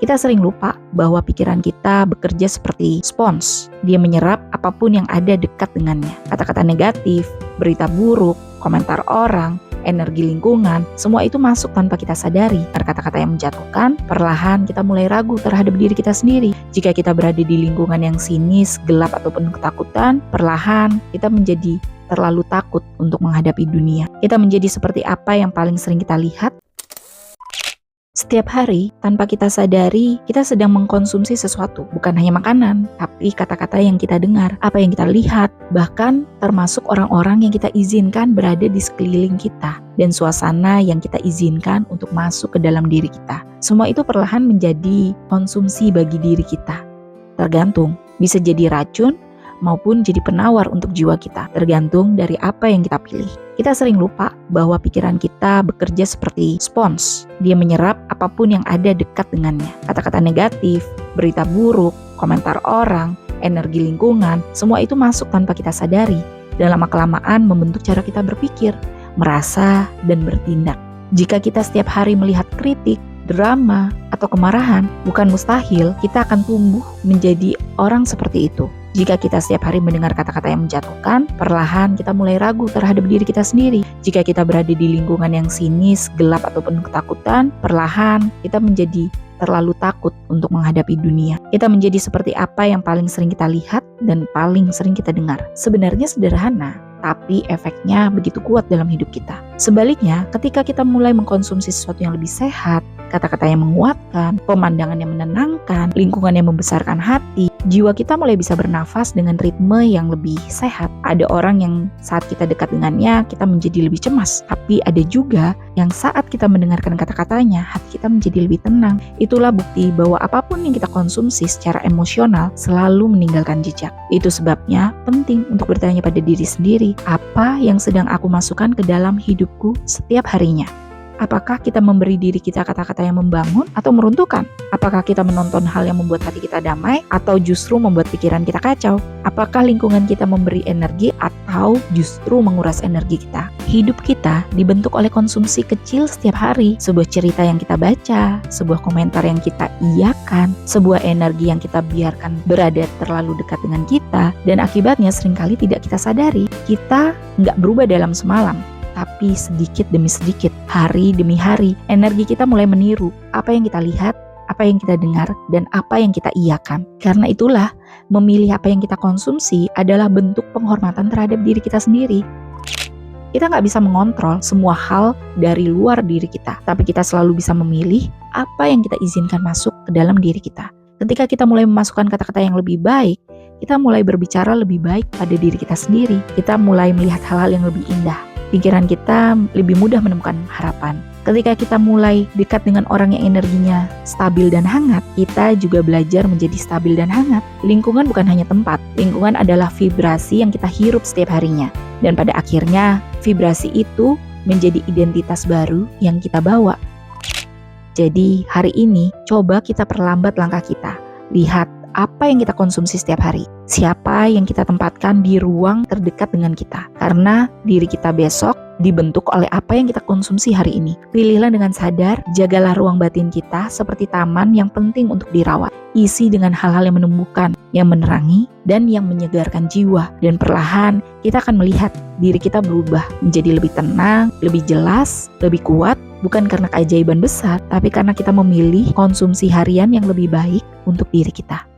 Kita sering lupa bahwa pikiran kita bekerja seperti spons. Dia menyerap apapun yang ada dekat dengannya. Kata-kata negatif, berita buruk, komentar orang, energi lingkungan, semua itu masuk tanpa kita sadari. Kata-kata yang menjatuhkan, perlahan kita mulai ragu terhadap diri kita sendiri. Jika kita berada di lingkungan yang sinis, gelap, atau penuh ketakutan, perlahan kita menjadi terlalu takut untuk menghadapi dunia. Kita menjadi seperti apa yang paling sering kita lihat. Setiap hari, tanpa kita sadari, kita sedang mengkonsumsi sesuatu. Bukan hanya makanan, tapi kata-kata yang kita dengar, apa yang kita lihat, bahkan termasuk orang-orang yang kita izinkan berada di sekeliling kita, dan suasana yang kita izinkan untuk masuk ke dalam diri kita. Semua itu perlahan menjadi konsumsi bagi diri kita. Tergantung, bisa jadi racun, maupun jadi penawar untuk jiwa kita, tergantung dari apa yang kita pilih. Kita sering lupa bahwa pikiran kita bekerja seperti spons. Dia menyerap apapun yang ada dekat dengannya. Kata-kata negatif, berita buruk, komentar orang, energi lingkungan, semua itu masuk tanpa kita sadari. Dan lama-kelamaan membentuk cara kita berpikir, merasa, dan bertindak. Jika kita setiap hari melihat kritik, drama, atau kemarahan, bukan mustahil kita akan tumbuh menjadi orang seperti itu. Jika kita setiap hari mendengar kata-kata yang menjatuhkan, perlahan kita mulai ragu terhadap diri kita sendiri. Jika kita berada di lingkungan yang sinis, gelap, atau penuh ketakutan, perlahan kita menjadi terlalu takut untuk menghadapi dunia. Kita menjadi seperti apa yang paling sering kita lihat dan paling sering kita dengar. Sebenarnya sederhana, tapi efeknya begitu kuat dalam hidup kita. Sebaliknya, ketika kita mulai mengkonsumsi sesuatu yang lebih sehat, kata-kata yang menguatkan, pemandangan yang menenangkan, lingkungan yang membesarkan hati, jiwa kita mulai bisa bernafas dengan ritme yang lebih sehat. Ada orang yang saat kita dekat dengannya, kita menjadi lebih cemas. Tapi ada juga yang saat kita mendengarkan kata-katanya, hati kita menjadi lebih tenang. Itulah bukti bahwa apapun yang kita konsumsi secara emosional selalu meninggalkan jejak. Itu sebabnya penting untuk bertanya pada diri sendiri, apa yang sedang aku masukkan ke dalam hidupku setiap harinya? Apakah kita memberi diri kita kata-kata yang membangun atau meruntuhkan? Apakah kita menonton hal yang membuat hati kita damai atau justru membuat pikiran kita kacau? Apakah lingkungan kita memberi energi atau justru menguras energi kita? Hidup kita dibentuk oleh konsumsi kecil setiap hari. Sebuah cerita yang kita baca, sebuah komentar yang kita iyakan, sebuah energi yang kita biarkan berada terlalu dekat dengan kita, dan akibatnya seringkali tidak kita sadari. Kita nggak berubah dalam semalam, tapi sedikit demi sedikit, hari demi hari, energi kita mulai meniru apa yang kita lihat, apa yang kita dengar, dan apa yang kita iyakan. Karena itulah, memilih apa yang kita konsumsi adalah bentuk penghormatan terhadap diri kita sendiri. Kita nggak bisa mengontrol semua hal dari luar diri kita, tapi kita selalu bisa memilih apa yang kita izinkan masuk ke dalam diri kita. Ketika kita mulai memasukkan kata-kata yang lebih baik, kita mulai berbicara lebih baik pada diri kita sendiri. Kita mulai melihat hal-hal yang lebih indah. Pikiran kita lebih mudah menemukan harapan. Ketika kita mulai dekat dengan orang yang energinya stabil dan hangat, kita juga belajar menjadi stabil dan hangat. Lingkungan bukan hanya tempat, lingkungan adalah vibrasi yang kita hirup setiap harinya. Dan pada akhirnya, vibrasi itu menjadi identitas baru yang kita bawa. Jadi hari ini, coba kita perlambat langkah kita. Lihat apa yang kita konsumsi setiap hari. Siapa yang kita tempatkan di ruang terdekat dengan kita. Karena diri kita besok dibentuk oleh apa yang kita konsumsi hari ini. Pilihlah dengan sadar, jagalah ruang batin kita seperti taman yang penting untuk dirawat. Isi dengan hal-hal yang menumbuhkan, yang menerangi, dan yang menyegarkan jiwa. Dan perlahan kita akan melihat diri kita berubah menjadi lebih tenang, lebih jelas, lebih kuat. Bukan karena keajaiban besar, tapi karena kita memilih konsumsi harian yang lebih baik untuk diri kita.